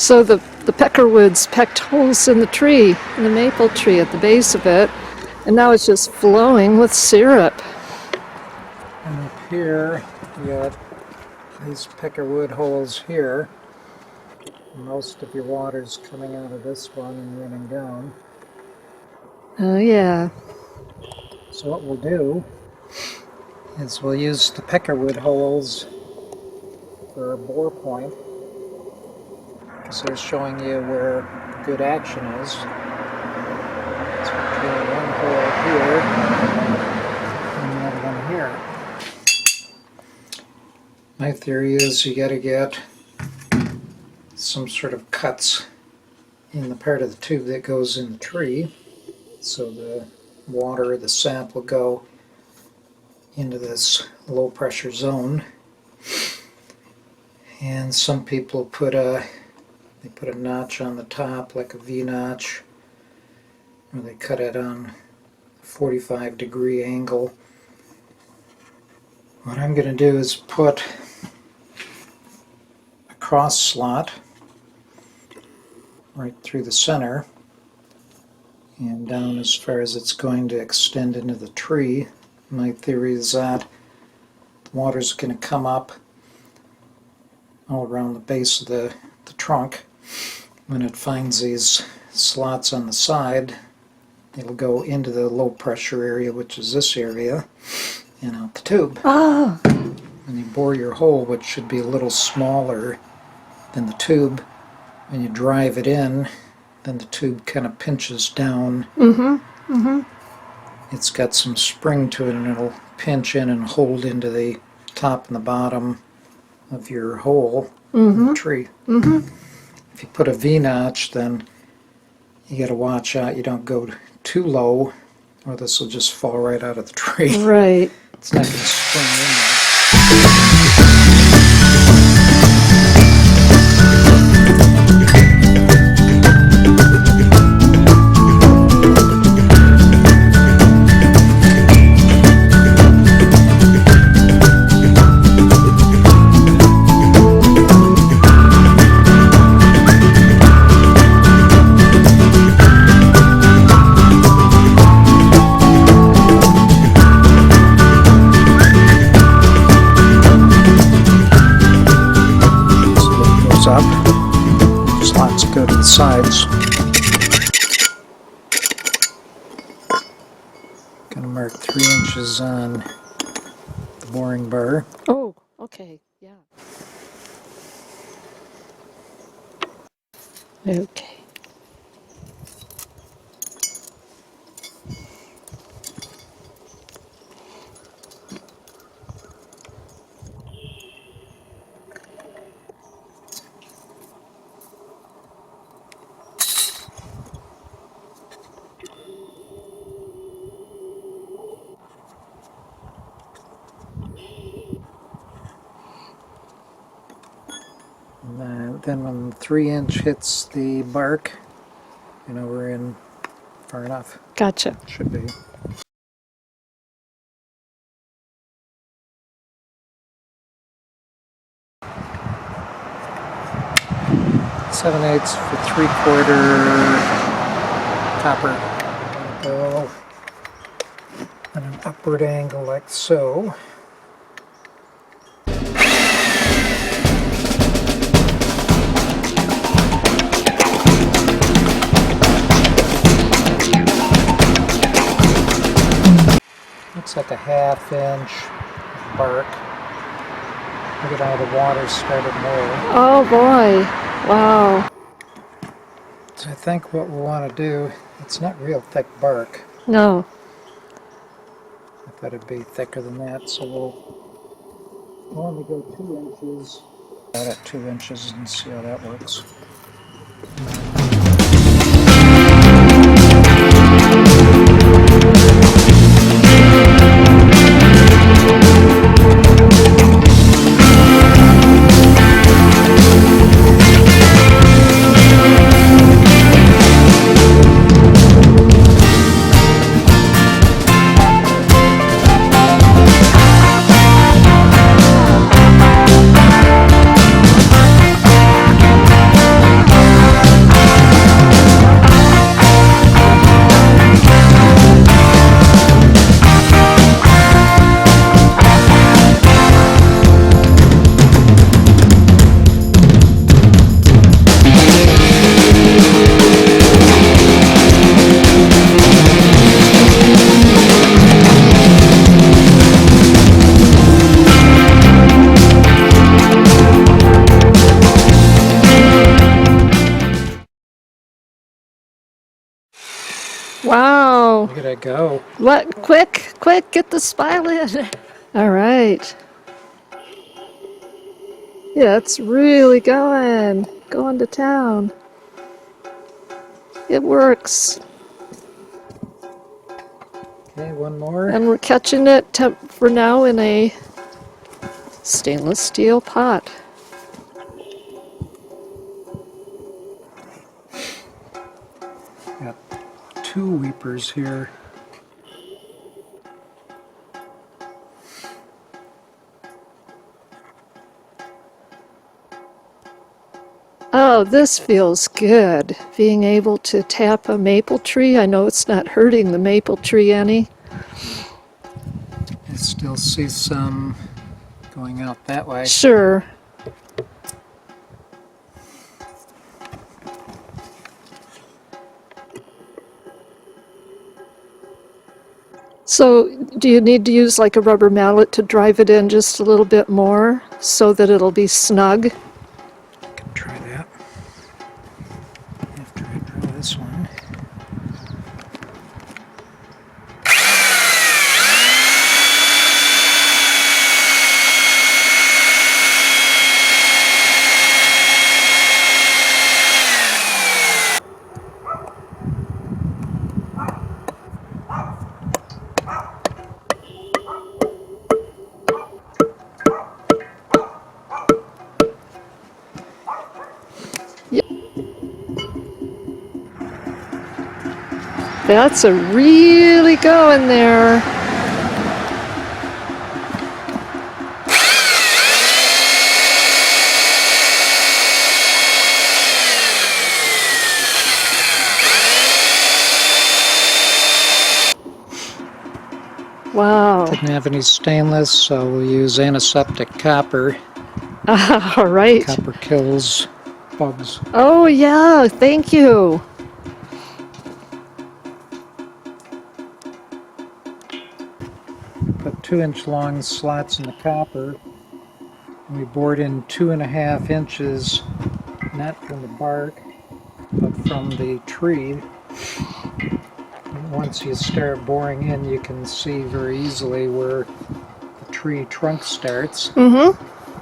So the peckerwoods pecked holes in the tree, in the maple tree at the base of it, and now it's just flowing with syrup. And up here, you got these peckerwood holes here. Most of your water's coming out of this one and running down. Oh yeah. So what we'll do is we'll use the peckerwood holes for a bore point, because they're showing you where good action is. So we'll drill one hole here and another one here. My theory is you got to get some sort of cuts in the part of the tube that goes in the tree, so the water or the sap will go into this low pressure zone. And some people put a notch on the top, like a V-notch, or they cut it on a 45-degree angle. What I'm going to do is put a cross slot right through the center and down as far as it's going to extend into the tree. My theory is that the water's going to come up all around the base of the trunk. When it finds these slots on the side, it'll go into the low pressure area, which is this area, and out the tube. Ah. When you bore your hole, which should be a little smaller than the tube, when you drive it in, then the tube kind of pinches down. It's got some spring to it, and it'll pinch in and hold into the top and the bottom of your hole in the tree. If you put a V-notch, then you got to watch out you don't go too low, or this will just fall right out of the tree. Right. It's not going to spring in there. Up. Slots go to the sides. Gonna mark 3 inches on the boring bar. Oh, okay, yeah. Okay. And then when the 3-inch hits the bark, you know we're in far enough. Gotcha. Should be. Seven-eighths for 3/4 copper. Go at an upward angle like so. Looks like a 1/2 inch bark. Look at how the water started moving. Oh boy, wow. So I think what we want to do, it's not real thick bark. No. I thought it'd be thicker than that, so we'll only go 2 inches. Out at 2 inches and see how that works. Wow. Look at it go. What? Quick, quick, get the spile in. All right. Yeah, it's really going to town. It works. Okay, one more. And we're catching it for now in a stainless steel pot. Got 2 weepers here. Oh, this feels good. Being able to tap a maple tree. I know it's not hurting the maple tree any. I still see some going out that way. Sure. So, do you need to use like a rubber mallet to drive it in just a little bit more so that it'll be snug? I can try that after I draw this one. That's a really going there. Wow. Didn't have any stainless, so we'll use antiseptic copper. All right. Copper kills bugs. Oh, yeah. Thank you. Put 2-inch long slots in the copper, and we bored in 2.5 inches, not from the bark, but from the tree. And once you start boring in, you can see very easily where the tree trunk starts. Mm-hmm.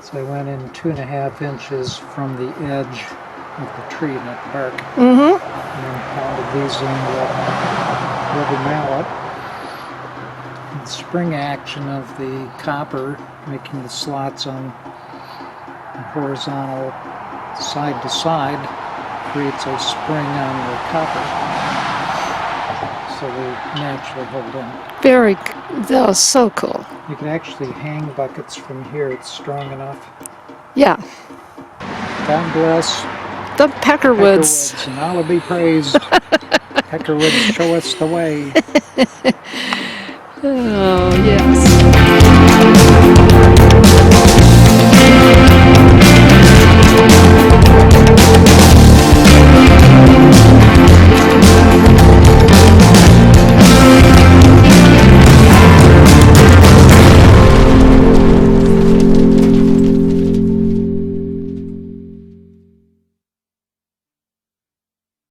So I went in 2.5 inches from the edge of the tree, not the bark, Mm-hmm. and then pounded these in with rubber mallet. The spring action of the copper, making the slots on the horizontal side to side, creates a spring on the copper, so they naturally hold in. Very, that was so cool. You can actually hang buckets from here, it's strong enough. Yeah. God bless The Peckerwoods. Peckerwoods, and Allah be praised. Peckerwoods show us the way. Oh, yes.